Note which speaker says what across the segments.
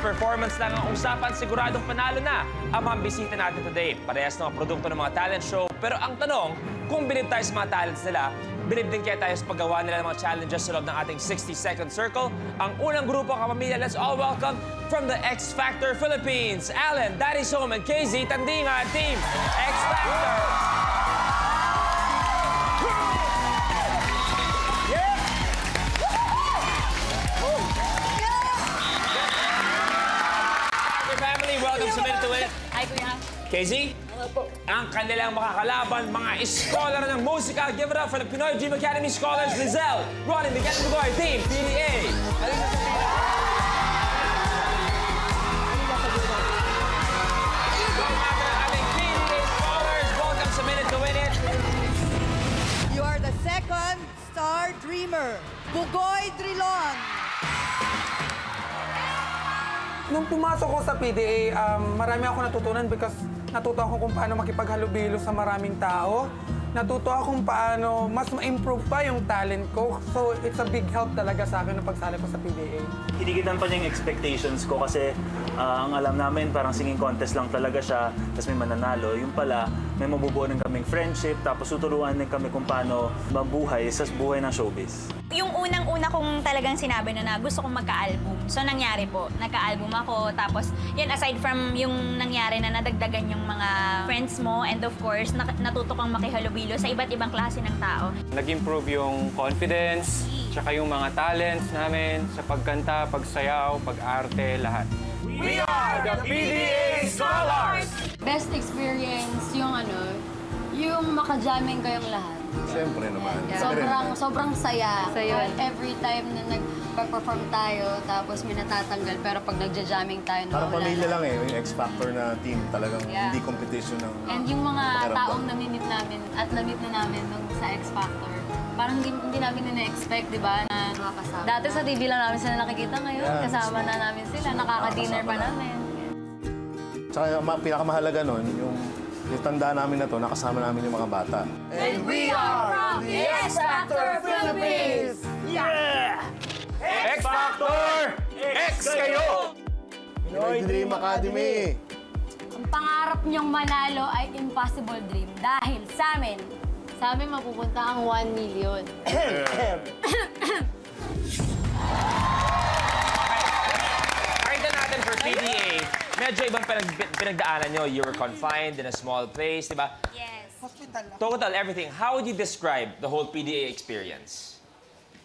Speaker 1: performance lang ang usapan, siguradong panalo na ang mga bisita natin today. Parehas na mga produkto ng mga talent show. Pero ang tanong, kung bilib tayo sa mga talents nila, bilib din kaya tayo sa paggawa nila ng mga challenges sa loob ng ating 60-second circle. Ang unang grupo kapamilya, let's all welcome from the X Factor Philippines, Alan, Daddy Som, and KZ Tandinga, Team X Factor! Welcome sa Minute to Win.
Speaker 2: Hi, Kuya.
Speaker 1: KZ, ang kanilang makakalaban, mga scholar ng musika. Give it up for the Pinoy Dream Academy Scholars, Lizelle, Ronnie, Miguel Bugoy, Team PDA. Aming PDA Scholars, welcome sa Minute to Win It.
Speaker 3: You are the second star dreamer, Bugoy Drilon.
Speaker 4: Nung pumasok ko sa PDA, marami ako natutunan because natuto ako kung paano makipaghalubilo sa maraming tao. Natuto ako kung paano mas ma-improve pa yung talent ko. So, it's a big help talaga sa akin nung pagsali ko sa PDA.
Speaker 5: Hinigitan pa niya yung expectations ko kasi ang alam namin parang singing contest lang talaga siya, tapos may mananalo. Yung pala, may mabubuo rin kaming friendship, tapos tuturuan din kami kung paano mabuhay sa buhay ng showbiz.
Speaker 2: Yung unang-una kong talagang sinabi na gusto kong magka-album. So, nangyari po. Nagka-album ako. Tapos, yan, aside from yung nangyari na nadagdagan yung mga friends mo, and of course, natuto kang makihalubilo sa iba't ibang klase ng tao.
Speaker 6: Nag-improve yung confidence, tsaka yung mga talents namin sa pagkanta, pagsayaw, pag-arte, lahat.
Speaker 1: We are the PDA Scholars!
Speaker 7: Best experience yung yung maka-jamming kayong lahat.
Speaker 8: Siyempre naman.
Speaker 7: Sobrang saya. Every time na nag-perform tayo, tapos may natatanggal, pero pag nagja-jamming tayo,
Speaker 8: Parang
Speaker 7: nawawala
Speaker 8: pamilya
Speaker 7: lang.
Speaker 8: lang eh, yung X-Factor na team. Talagang hindi competition ng...
Speaker 7: And yung mga
Speaker 8: pakiramdam.
Speaker 7: taong namimit namin at namit na namin nung sa X-Factor, parang hindi namin na-expect, di ba, na dati sa TV lang namin sila nakikita ngayon, kasama na namin sila, nakaka-dinner pa namin.
Speaker 8: Tsaka yung pinakamahalaga nun, yung tanda namin na to, nakasama namin yung mga bata.
Speaker 3: And we are from the X Factor Philippines.
Speaker 1: Yeah! X Factor! X kayo!
Speaker 8: Pinoy Dream Academy!
Speaker 7: Ang pangarap niyong manalo ay impossible dream dahil sa amin mapupunta ang 1 million.
Speaker 1: Pakita natin for PDA, medyo ibang pinagdaanan nyo. You were confined in a small place, di ba?
Speaker 2: Yes.
Speaker 1: Total, everything. How would you describe the whole PDA experience?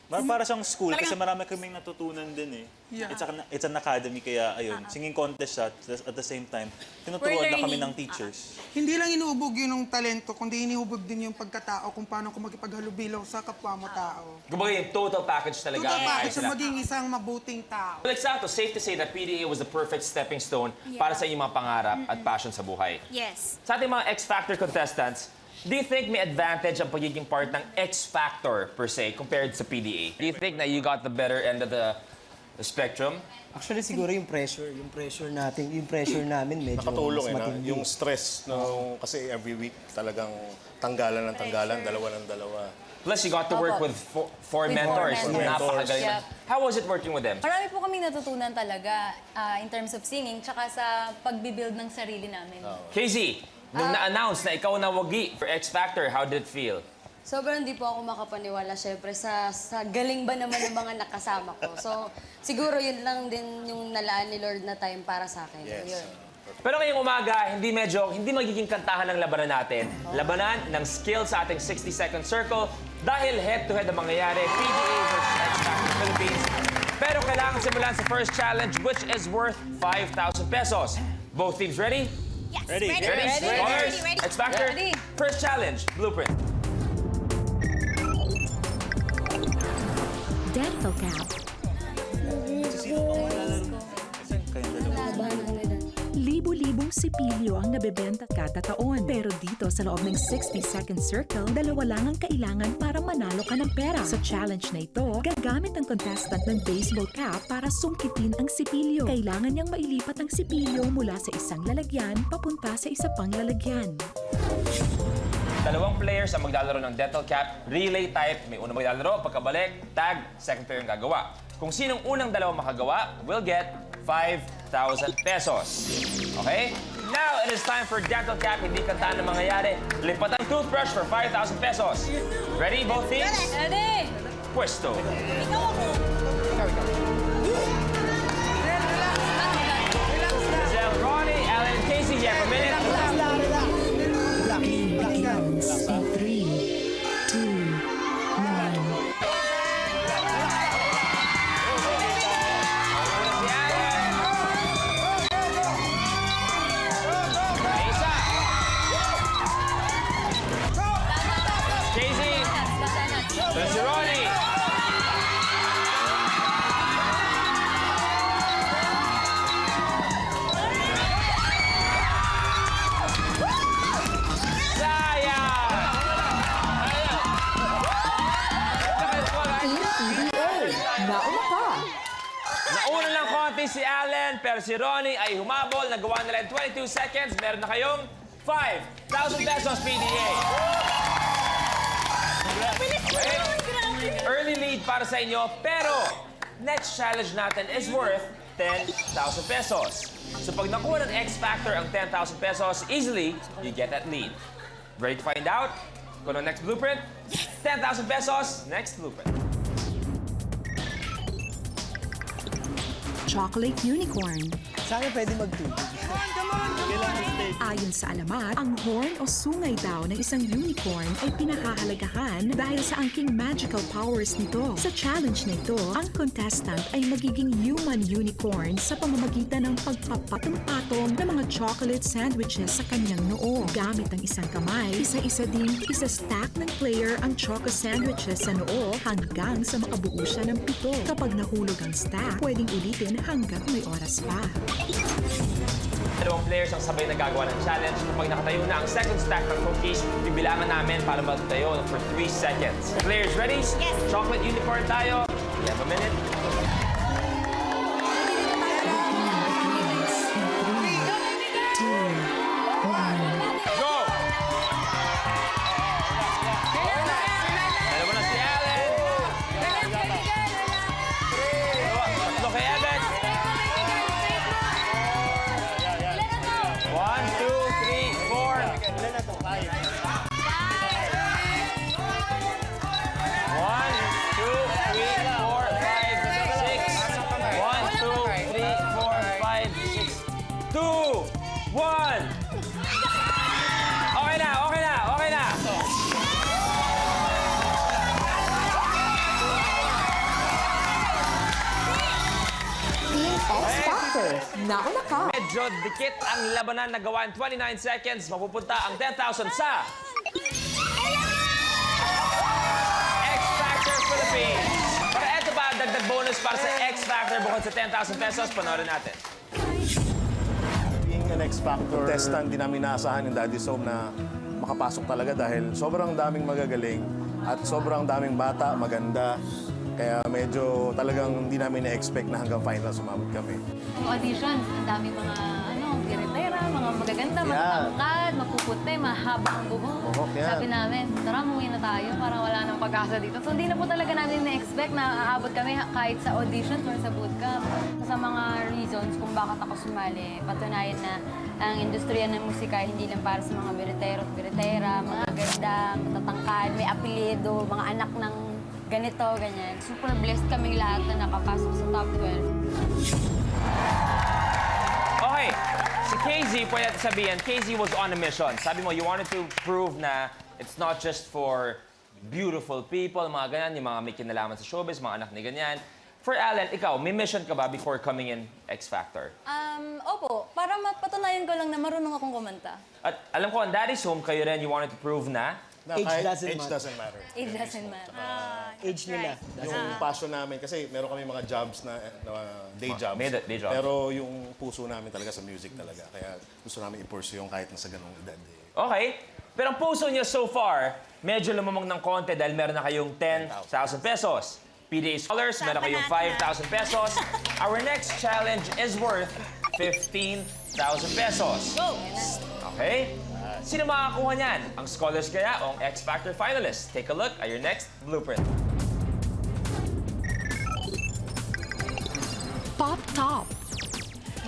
Speaker 5: Para siyang school kasi marami kaming natutunan din eh.
Speaker 4: Yeah.
Speaker 5: It's an academy kaya ayun, singing contest siya at the same time, tinuturuan na kami ng teachers.
Speaker 4: Hindi lang inuubog yun ng talento, kundi iniubog din yung pagkatao kung paano ko makipaghalubilo sa kapwa mo tao.
Speaker 1: Kumbaga yung total package talaga.
Speaker 4: Total
Speaker 1: ang
Speaker 4: package
Speaker 1: ayos
Speaker 4: na
Speaker 1: nila.
Speaker 4: maging isang mabuting tao.
Speaker 1: Well, exacto. Safe to say that PDA was the perfect stepping stone para sa inyong mga pangarap at passion sa buhay.
Speaker 2: Yes.
Speaker 1: Sa ating mga X Factor contestants, do you think may advantage ang pagiging part ng X Factor per se compared sa PDA? Do you think na you got the better end of the spectrum?
Speaker 9: Actually, siguro yung pressure namin medyo
Speaker 8: Nakatulong
Speaker 9: mas
Speaker 8: eh,
Speaker 9: matindi.
Speaker 8: yung stress. No, kasi every week talagang tanggalan ng tanggalan, dalawa ng dalawa.
Speaker 1: Plus, you got to work with four mentors.
Speaker 8: mentors.
Speaker 1: Napakagaling.
Speaker 7: Yep.
Speaker 1: How was it working with them?
Speaker 7: Marami po kaming natutunan talaga in terms of singing, tsaka sa pagbibuild ng sarili namin.
Speaker 1: KZ, nung na-announce na ikaw na wagi for X Factor, how did it feel?
Speaker 7: Sobrang hindi po ako makapaniwala, syempre, sa galing ba naman ng mga nakasama ko. So, siguro yun lang din yung nalaan ni Lord na time para sa akin.
Speaker 8: Yes.
Speaker 7: Yun.
Speaker 1: Pero ngayong umaga, hindi magiging kantahan ng labanan natin. Labanan ng skill sa ating 60-second circle dahil head-to-head ang mangyayari, PDA versus X Factor Philippines. Pero kailangan simulan sa first challenge, which is worth 5,000 pesos. Both teams ready?
Speaker 2: Yes.
Speaker 5: Ready.
Speaker 1: Ready? Scholars? X Factor?
Speaker 7: Ready.
Speaker 1: First challenge, blueprint.
Speaker 10: Dental Cap. Libo-libong sipilyo ang nabebenta kada taon. Pero dito sa loob ng 60-second circle, dalawa lang ang kailangan para manalo ka ng pera. Sa challenge na ito, gagamit ang contestant ng baseball cap para sungkitin ang sipilyo. Kailangan niyang mailipat ang sipilyo mula sa isang lalagyan papunta sa isa pang lalagyan.
Speaker 1: Dalawang players ang maglalaro ng dental cap, relay type. May unang maglalaro, pagkabalik, tag, second player ang gagawa. Kung sinong unang dalawang makagawa, will get 5,000 pesos. Okay? Now, it is time for Dental Cap. Hindi kanta na mangyayari. Lipat ang toothbrush for 5,000 pesos. Ready, both teams?
Speaker 7: Ready?
Speaker 1: Puesto. Giselle, Ronnie, Alan, and Casey, you have a minute.
Speaker 10: Begins in 3, 2, 1.
Speaker 1: Isa. Casey. There's si Ronnie.
Speaker 10: Nauna ka!
Speaker 1: Nauna lang konti si Allen, pero si Ronnie ay humabol. Nagawa nila in 22 seconds. Meron na kayong 5,000 pesos PDA. Okay? Early lead para sa inyo, pero next challenge natin is worth 10,000 pesos. So pag nakuha ng X Factor ang 10,000 pesos, easily, you get that lead. Ready to find out? Kung ano next blueprint? 10,000 pesos, next blueprint.
Speaker 10: Chocolate Unicorn.
Speaker 9: Sana pwede magtubig.
Speaker 10: Ayon sa alamat, ang horn o sungay daw ng isang unicorn ay pinahahalagahan dahil sa angking magical powers nito. Sa challenge na ito, ang contestant ay magiging human unicorn sa pamamagitan ng pagpapatong-patong ng mga chocolate sandwiches sa kanyang noo. Gamit ang isang kamay, isa-isa ding isa-stack ng player ang choco sandwiches sa noo hanggang sa makabuo siya ng 7. Kapag nahulog ang stack, pwedeng ulitin hanggang may oras pa.
Speaker 1: Dalawang players ang sabay na gagawa ng challenge. Kapag nakatayo na ang second stack ng cookies, bibilangan namin para magtayo for 3 seconds. Players ready?
Speaker 2: Yes.
Speaker 1: Chocolate unicorn tayo. You have a minute. Go! Dalawa na si Allen. Tatlo kay Evan. 1, 2, 3, 4. 1, 2, 3, 4, 5, 6, 7, 1, 2, 3, 4, 5, 6, 2, 1. Okay na, okay na, okay na.
Speaker 3: Team X Factor. Nauna ka.
Speaker 1: Medyo dikit ang labanan na gawa in 29 seconds. Mapupunta ang 10,000 sa X Factor Philippines. Para eto pa, dagdag bonus para sa X Factor bukod sa 10,000 pesos. Panoorin natin.
Speaker 8: Being an X-Factor contestant, di namin naasahan yung Daddy's Home na makapasok talaga dahil sobrang daming magagaling at sobrang daming bata, maganda. Kaya medyo talagang hindi namin na-expect na hanggang final sumabot kami.
Speaker 7: Yung auditions, ang daming mga giritera, mga magaganda,
Speaker 8: Yeah.
Speaker 7: matatangkad, mapuputi, mahaba ang buhok.
Speaker 8: Buhok, yeah.
Speaker 7: Sabi namin, tara, umuwi na tayo, parang wala nang pag-asa dito. So hindi na po talaga namin na-expect na aabot kami kahit sa auditions or sa bootcamp. Sa mga reasons kung bakit ako sumali, patunayan na ang industriya ng musika hindi lang para sa mga biritero at biritera, mga ganda, matatangkad, may apelyido, mga anak ng ganito, ganyan. Super blessed kaming lahat na nakapasok sa top 12.
Speaker 1: Okay, si Casey, pwede natin sabihin, Casey was on a mission. Sabi mo, you wanted to prove na it's not just for beautiful people, mga ganyan, yung mga may kinalaman sa showbiz, mga anak ni ganyan. For Allen, ikaw, may mission ka ba before coming in X Factor?
Speaker 7: Opo, para mapatunayan ko lang na marunong akong kumanta.
Speaker 1: At alam ko, on Daddy's Home, kayo rin, you wanted to prove na
Speaker 8: Na
Speaker 9: Age
Speaker 8: kahit
Speaker 9: doesn't
Speaker 8: age
Speaker 9: matter.
Speaker 8: doesn't matter.
Speaker 7: It doesn't matter.
Speaker 9: Age nila.
Speaker 8: Yung passion namin, kasi meron kami mga jobs na day jobs.
Speaker 1: Day jobs.
Speaker 8: Pero yung puso namin talaga sa music talaga. Kaya gusto namin i-pursue yung kahit nasa ganung edad.
Speaker 1: Okay. Pero ang puso niyo so far, medyo lumamang ng konti dahil meron na kayong 10,000 pesos. PDA Scholars, meron kayong 5,000 pesos. Our next challenge is worth 15,000 pesos. Okay? Sino makakakuha niyan? Ang Scholars kaya o ang X Factor finalists? Take a look at your next blueprint.
Speaker 10: Pop Top.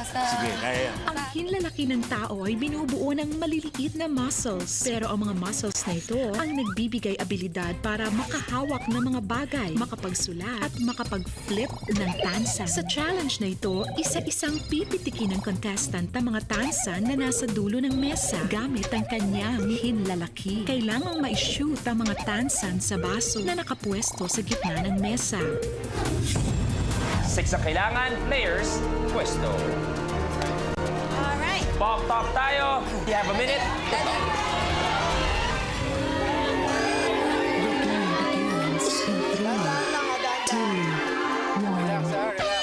Speaker 7: Basta...
Speaker 8: Sige, kaya yan.
Speaker 10: Ang hinlalaki ng tao ay binubuo ng maliliit na muscles. Pero ang mga muscles na ito ang nagbibigay abilidad para makahawak ng mga bagay, makapagsulat at makapag-flip ng tansan. Sa challenge na ito, isa-isang pipitikin ng contestant ang mga tansan na nasa dulo ng mesa gamit ang kanyang hinlalaki. Kailangang ma-shoot ang mga tansan sa baso na nakapwesto sa gitna ng mesa.
Speaker 1: 6 ang kailangan, players, pwesto.
Speaker 2: Alright.
Speaker 1: Pop talk tayo. You have a minute.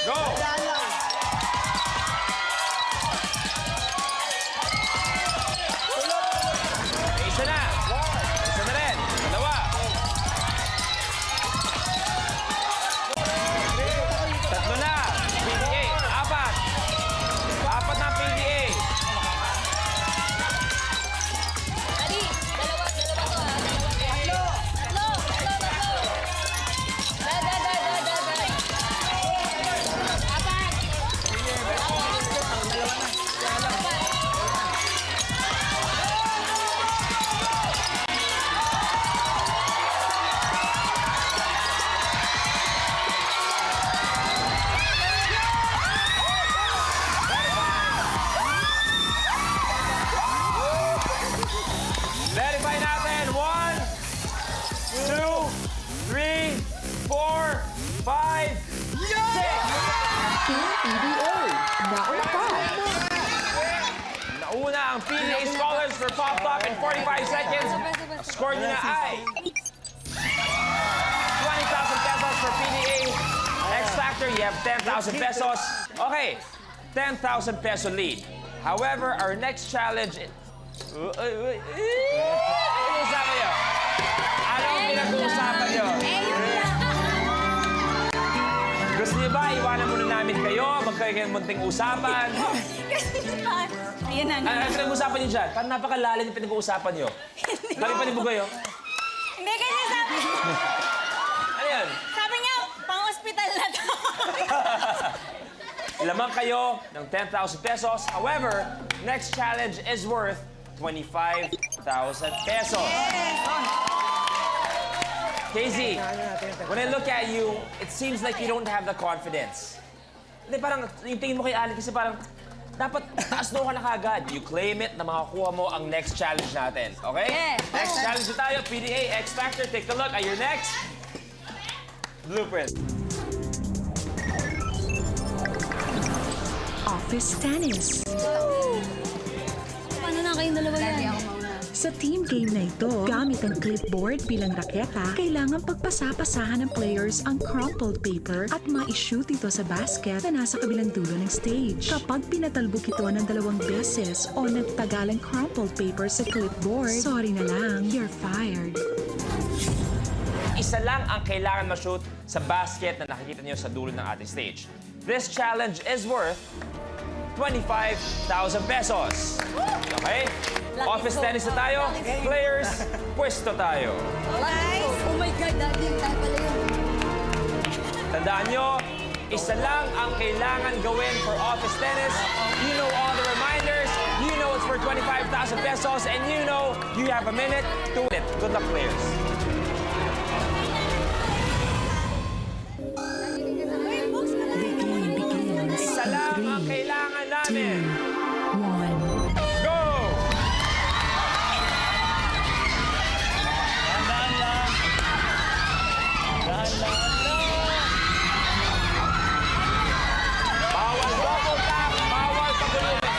Speaker 1: Go! Isa na. Isa na rin. Dalawa. Tatlo na. PDA. Apat. Apat na PDA. Verify natin. 1, 2, 3, 4, 5, 6. Nauna ang PDA Scholars for Pop Top in 45 seconds. Ang score nyo na ay 20,000 pesos for PDA. X Factor, you have 10,000 pesos. Okay, 10,000 peso lead. However, our next challenge is... Pinag-uusapan nyo? Anong pinag-uusapan nyo? Gusto niyo ba iwanan muna namin kayo? Magkaroon kayong munting usapan?
Speaker 2: Ayun na.
Speaker 1: Ano pinag-uusapan niyo dyan? Parang napakalalim yung pinag-uusapan niyo. Kami pa ni Bugoy, oh.
Speaker 2: Hindi kasi sabi...
Speaker 1: Ano yan?
Speaker 2: Sabi niya, pang-hospital na to.
Speaker 1: Lamang kayo ng 10,000 pesos. However, next challenge is worth 25,000 pesos. Casey, when I look at you, it seems like you don't have the confidence. Hindi, parang yung tingin mo kay Ali kasi parang dapat taas doon ka na kagad. You claim it na makakuha mo ang next challenge natin. Okay?
Speaker 7: Yes.
Speaker 1: Next challenge na tayo, PDA X Factor. Take a look at your next blueprint.
Speaker 10: Office tennis.
Speaker 7: Paano na kayong dalawa yan?
Speaker 10: Sa team game na ito, gamit ang clipboard bilang raketa, kailangan pagpasa-pasahan ng players ang crumpled paper at ma-shoot ito sa basket na nasa kabilang dulo ng stage. Kapag pinatalbog ito ng 2 beses o nagtagalang crumpled paper sa clipboard, sorry na lang, you're fired.
Speaker 1: Isa lang ang kailangan ma-shoot sa basket na nakikita niyo sa dulo ng ating stage. This challenge is worth 25,000 pesos. Okay? Office tennis na tayo. Players, pwesto tayo.
Speaker 7: Guys! Oh my God, dati pala yun.
Speaker 1: Tandaan nyo, isa lang ang kailangan gawin for office tennis. You know all the reminders. You know it's for 25,000 pesos. And you know you have a minute to win it. Good luck, players. Isa lang ang kailangan namin.
Speaker 10: 1.
Speaker 1: Go! Bawal double tap, bawal pagulungin.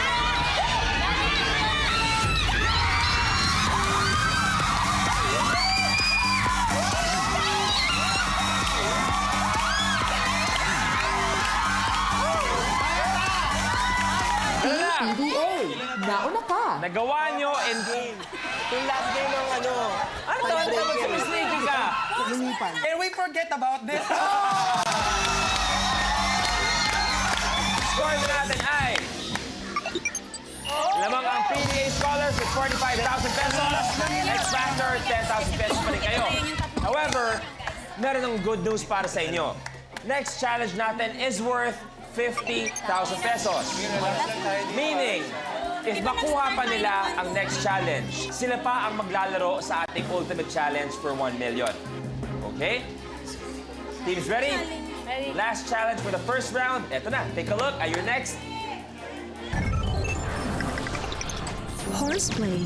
Speaker 3: PDA, nauna ka.
Speaker 1: Nagawa nyo in...
Speaker 9: Yung last game ng ano,
Speaker 1: Ano to? Ano to? Mag-sneaky ka?
Speaker 9: lumipan.
Speaker 4: Can we forget about this?
Speaker 1: Score na natin ay... Lamang ang PDA Scholars with 45,000 pesos. X Factor, 10,000 pesos pa rin kayo. However, meron ng good news para sa inyo. Next challenge natin is worth 50,000 pesos. Meaning, if makuha pa nila ang next challenge, sila pa ang maglalaro sa ating ultimate challenge for 1 million. Okay? Teams ready? Last challenge for the first round. Eto na, take a look at your next.
Speaker 10: Horseplay.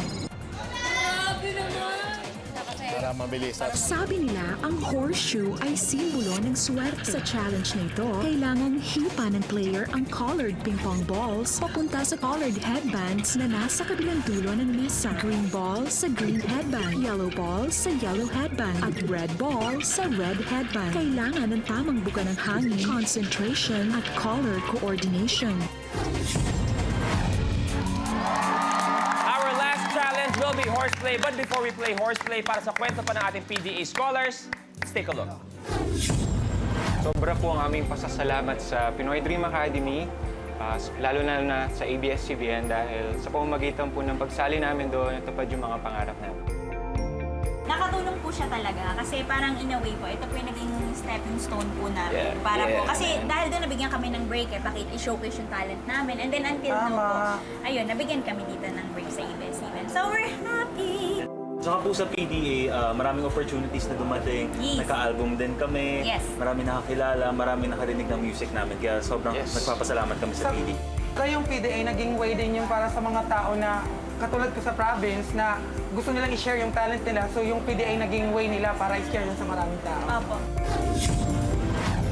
Speaker 8: Para mabilis.
Speaker 10: Sabi nila, ang horseshoe ay simbolo ng swerte. Sa challenge na ito, kailangang hipa ng player ang colored ping-pong balls papunta sa colored headbands na nasa kabilang dulo ng mesa. Green ball sa green headband, yellow ball sa yellow headband, at red ball sa red headband. Kailangan ng tamang buga ng hangin, concentration, at color coordination.
Speaker 1: Our last challenge will be horseplay. But before we play horseplay, para sa kwento pa ng ating PDA scholars, let's take a look.
Speaker 6: Sobra po ang aming pasasalamat sa Pinoy Dream Academy, lalo na sa ABS-CBN dahil sa pamamagitan po ng pagsali namin doon, natupad yung mga pangarap namin.
Speaker 2: Nakatulong po siya talaga kasi parang in a way po, ito po yung naging stepping stone po namin. Para po, kasi dahil doon nabigyan kami ng break bakit i-showcase yung talent namin. And then until now po, ayun, nabigyan kami dito ng break sa ABS-CBN. So we're happy!
Speaker 5: Saka po sa PDA, maraming opportunities na dumating.
Speaker 2: Yes.
Speaker 5: Nagka-album din kami.
Speaker 2: Yes.
Speaker 5: Marami nakakilala, marami nakarinig ng music namin. Kaya sobrang nagpapasalamat kami sa PDA.
Speaker 4: Kaya yung PDA, naging way din yung para sa mga tao na katulad ko sa province na gusto nilang i-share yung talent nila. So yung PDA naging way nila para i-share yun sa maraming tao.
Speaker 2: Opo.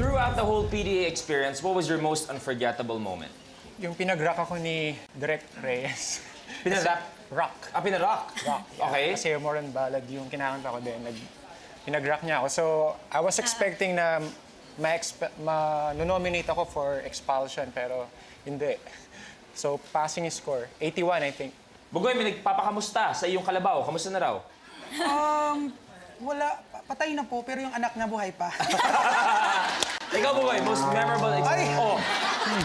Speaker 1: Throughout the whole PDA experience, what was your most unforgettable moment?
Speaker 6: Yung pinag-rock ako ni Direk Reyes.
Speaker 1: Pinarap?
Speaker 6: Rock.
Speaker 1: Pinarok?
Speaker 6: Rock.
Speaker 1: Okay.
Speaker 6: Kasi more on ballad yung kinakanta ko din. Pinag-rock niya ako. So, I was expecting na ma-nominate ako for Expulsion, pero hindi. So, passing score. 81, I think.
Speaker 1: Bugoy, may nagpapakamusta sa iyong kalabaw. Kamusta na raw?
Speaker 4: Wala, patay na po, pero yung anak niya buhay pa.
Speaker 1: Ikaw, Bugoy, most memorable experience. Oh,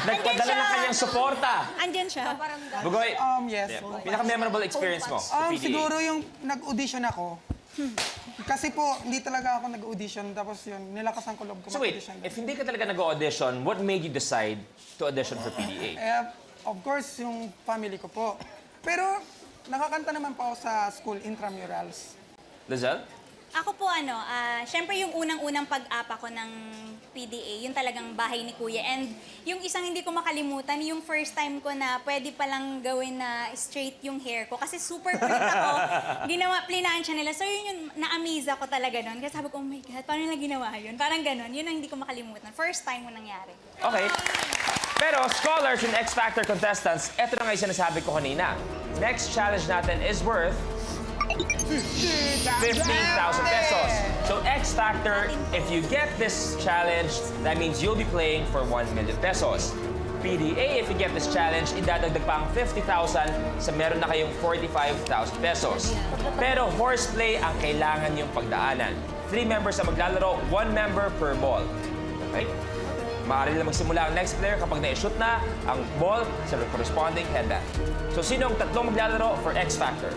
Speaker 1: nagpadala ng kanyang suporta.
Speaker 2: Andyan siya.
Speaker 1: Bugoy,
Speaker 4: Yes.
Speaker 1: pinaka-memorable experience mo sa PDA.
Speaker 4: Siguro yung nag-audition ako. Kasi po, hindi talaga ako nag-audition. Tapos yun, nilakasan ko loob ko
Speaker 1: So wait,
Speaker 4: mag-audition.
Speaker 1: if hindi ka talaga nag-audition, what made you decide to audition for PDA?
Speaker 4: Of course, yung family ko po. Pero nakakanta naman po ako sa school intramurals.
Speaker 1: Lizelle?
Speaker 2: Ako po syempre yung unang-unang pag-apa ko ng PDA, yung talagang bahay ni Kuya. And yung isang hindi ko makalimutan, yung first time ko na pwede palang gawin na straight yung hair ko. Kasi super kulit ako, plinansya nila. So yun yung na-amaze ako talaga nun. Kasi sabi ko, oh my God, paano nila ginawa yun? Parang ganun, yun ang hindi ko makalimutan. First time mo nangyari.
Speaker 1: Okay. Pero scholars and X Factor contestants, eto na nga yung sinasabi ko kanina. Next challenge natin is worth 50,000 pesos. So X Factor, if you get this challenge, that means you'll be playing for 1 million pesos. PDA, if you get this challenge, idadagdag pa ang 50,000 sa meron na kayong 45,000 pesos. Pero horseplay ang kailangan yung pagdaanan. 3 members ang maglalaro, 1 member per ball. Okay? Maaari na magsimula ang next player kapag na-shoot na ang ball sa corresponding headband. So sino ang tatlong maglalaro for X Factor?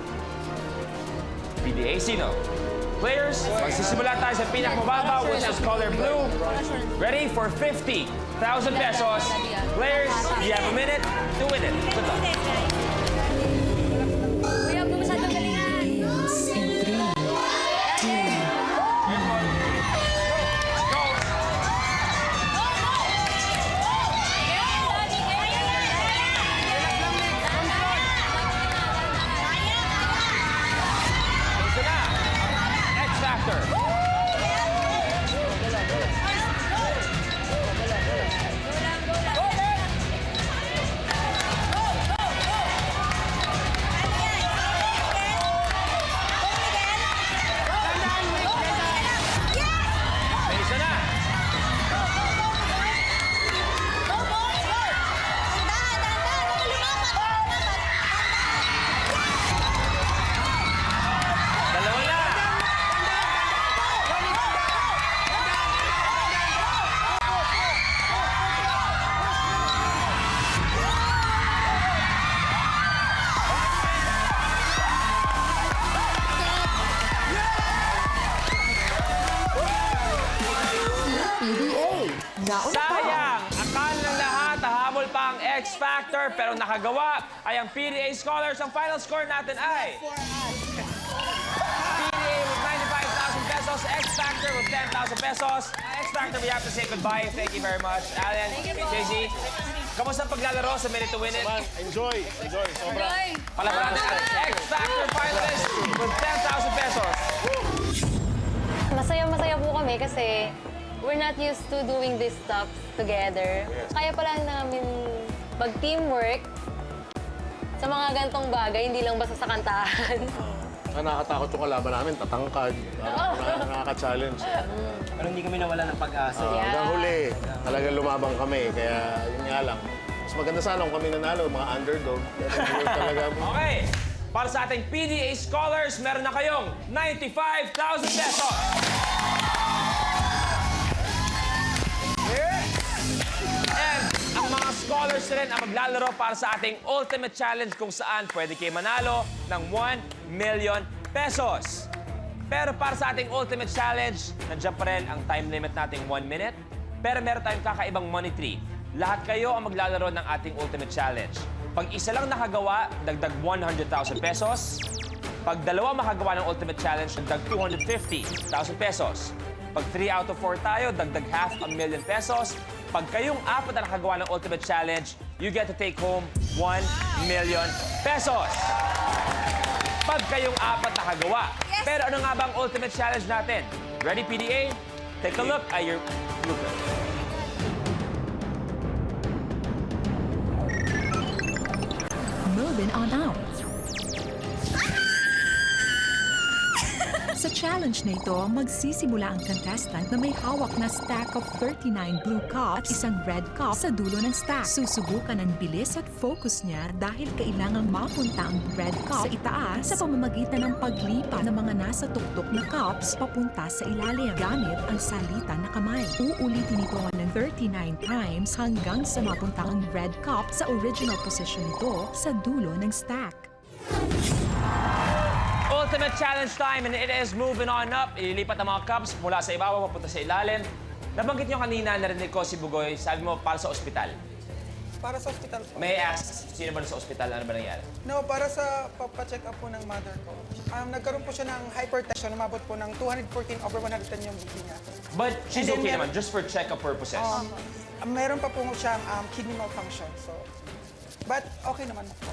Speaker 1: PDA, sino? Players, magsisimula tayo sa pinakamababa, which is color blue. Ready for 50,000 pesos. Players, you have a minute to win it. Good luck.
Speaker 7: Kuya, masyadong galingan.
Speaker 1: Ito na, X Factor. X Factor, pero nakagawa ay ang PDA Scholars. Ang final score natin ay PDA with 95,000 pesos, X Factor with 10,000 pesos. X Factor, we have to say goodbye. Thank you very much. Allen, JZ, kamusta ang paglalaro sa Minute to Win It?
Speaker 8: Enjoy! Sobra.
Speaker 1: Palabaran natin ang X Factor finalist with 10,000 pesos.
Speaker 7: Masaya-masaya po kami kasi we're not used to doing this stuff together. Kaya pala namin mag-teamwork sa mga gantong bagay, hindi lang basta sa kantahan.
Speaker 8: Nakakatakot yung kalaban namin, tatangkad, nakaka-challenge.
Speaker 9: Pero hindi kami nawala ng pag-asa.
Speaker 8: Hanggang huli, talagang lumabang kami, kaya yun nga lang. Mas maganda sana kung kami nanalo, mga underdog. Pero talaga
Speaker 1: Okay, para sa ating PDA Scholars, meron na kayong 95,000 pesos. And ang mga scholars na rin ang maglalaro para sa ating Ultimate Challenge kung saan pwede kayo manalo ng 1 million pesos. Pero para sa ating Ultimate Challenge, nandiyan pa rin ang time limit nating 1 minute. Pero meron tayong kakaibang money tree. Lahat kayo ang maglalaro ng ating Ultimate Challenge. Pag isa lang nakagawa, dagdag 100,000 pesos. Pag dalawa makagawa ng Ultimate Challenge, dagdag 250,000 pesos. Pag 3 out of 4 tayo, dagdag 500,000 pesos. Pag kayong apat na nakagawa ng Ultimate Challenge, you get to take home 1 million pesos. Pag kayong apat nakagawa. Pero ano nga ba ang Ultimate Challenge natin? Ready, PDA? Take a look at your blueprint.
Speaker 10: Moving on out. Sa challenge na ito, magsisimula ang contestant na may hawak na stack of 39 blue cups at isang red cup sa dulo ng stack. Susubukan ang bilis at focus niya dahil kailangang mapunta ang red cup sa itaas sa pamamagitan ng paglipat ng mga nasa tuktok na cups papunta sa ilalim gamit ang salita na kamay. Uulitin ito ng 39 times hanggang sa mapunta ang red cup sa original position nito sa dulo ng stack.
Speaker 1: Ultimate Challenge time and it is moving on up. Ililipat ang mga cups mula sa ibabaw papunta sa ilalim. Nabanggit nyo kanina, narinig ko si Bugoy, sabi mo para sa ospital.
Speaker 4: Para sa ospital po.
Speaker 1: May I ask, sino ba sa ospital? Ano ba nangyari?
Speaker 4: No, para sa papacheck up po ng mother ko. Nagkaroon po siya ng hypertension, umabot po ng 214 over 110 yung BP niya.
Speaker 1: But she's
Speaker 4: And then
Speaker 1: okay
Speaker 4: meron-
Speaker 1: naman, just for check-up purposes.
Speaker 4: Meron pa po siyang kidney malfunction, so... But okay naman po.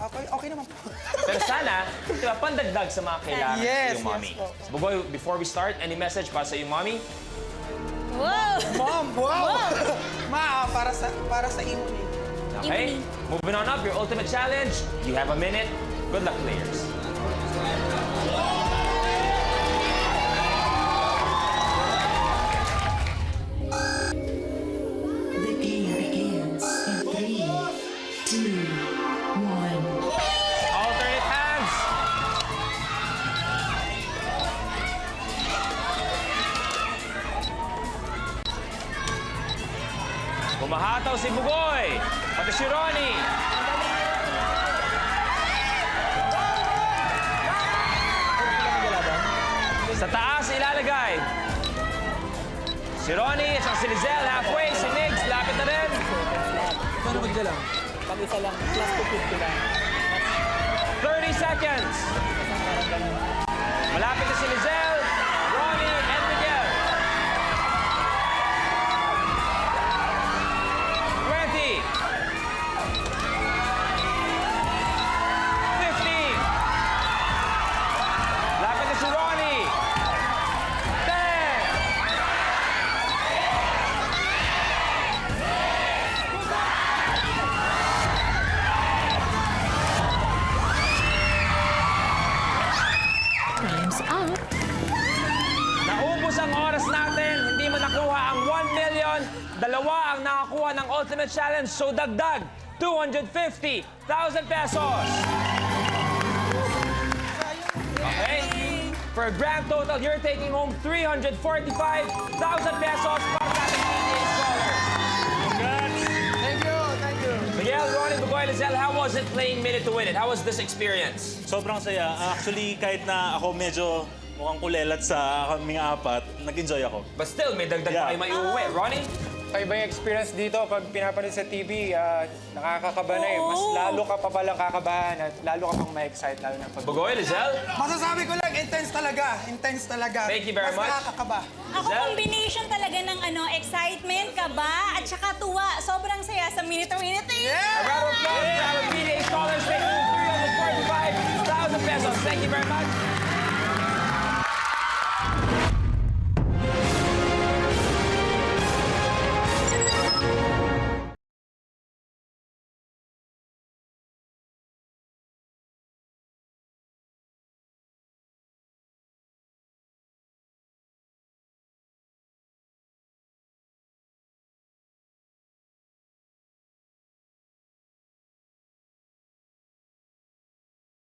Speaker 4: Okay naman po.
Speaker 1: Pero sana, di ba, pandagdag sa mga kailangan
Speaker 4: Yes,
Speaker 1: sa iyong mommy.
Speaker 4: yes po.
Speaker 1: So, Bugoy, before we start, any message para sa iyong mommy?
Speaker 2: Wow!
Speaker 4: Mom, wow! Ma, para sa imo ni.
Speaker 1: Okay, moving on up, your ultimate challenge. You have a minute. Good luck, players.
Speaker 10: The game begins in 3, 2, 1.
Speaker 1: Alternate hands. Humahataw si Bugoy. Pati si Ronnie. Sa taas ilalagay. Si Ronnie at saka si Lizelle halfway. Si Migs, lapit na rin.
Speaker 9: Paano magdala? Pag isa lang, plus 250 lang.
Speaker 1: 30 seconds. Malapit na si Lizelle, Ronnie, and Miguel. 20. 15. Lapit na si Ronnie. 10.
Speaker 10: Time's up.
Speaker 1: Naubos ang oras natin, hindi mo nakuha ang 1 million. Dalawa ang nakakuha ng Ultimate Challenge, so dagdag 250,000 pesos. Okay? For a grand total, you're taking home 345,000 pesos para sa ating PDA Scholars.
Speaker 4: Thank you.
Speaker 1: Miguel, Ronnie, Bugoy, Lizelle, how was it playing Minute to Win It? How was this experience?
Speaker 5: Sobrang saya. Actually, kahit na ako medyo mukhang kulelat sa kaming apat, nag-enjoy ako.
Speaker 1: But still, may dagdag
Speaker 5: Yeah.
Speaker 1: pa kayo maiuwi. Ronnie?
Speaker 6: Iba yung experience dito pag pinapanood sa TV, nakakakaba na eh. Mas lalo ka pa palang kakabahan at lalo ka pang ma-excite lalo na pag...
Speaker 1: Bugoy, Lizelle?
Speaker 4: Masasabi ko lang, intense talaga. Intense talaga.
Speaker 1: Thank you very much.
Speaker 4: Mas nakakakaba.
Speaker 2: Ako, combination talaga ng excitement, kaba, at saka tuwa. Sobrang saya sa minute-to-minute.
Speaker 1: A round of applause for our PDA scholars taking 345,000 pesos. Thank you very much.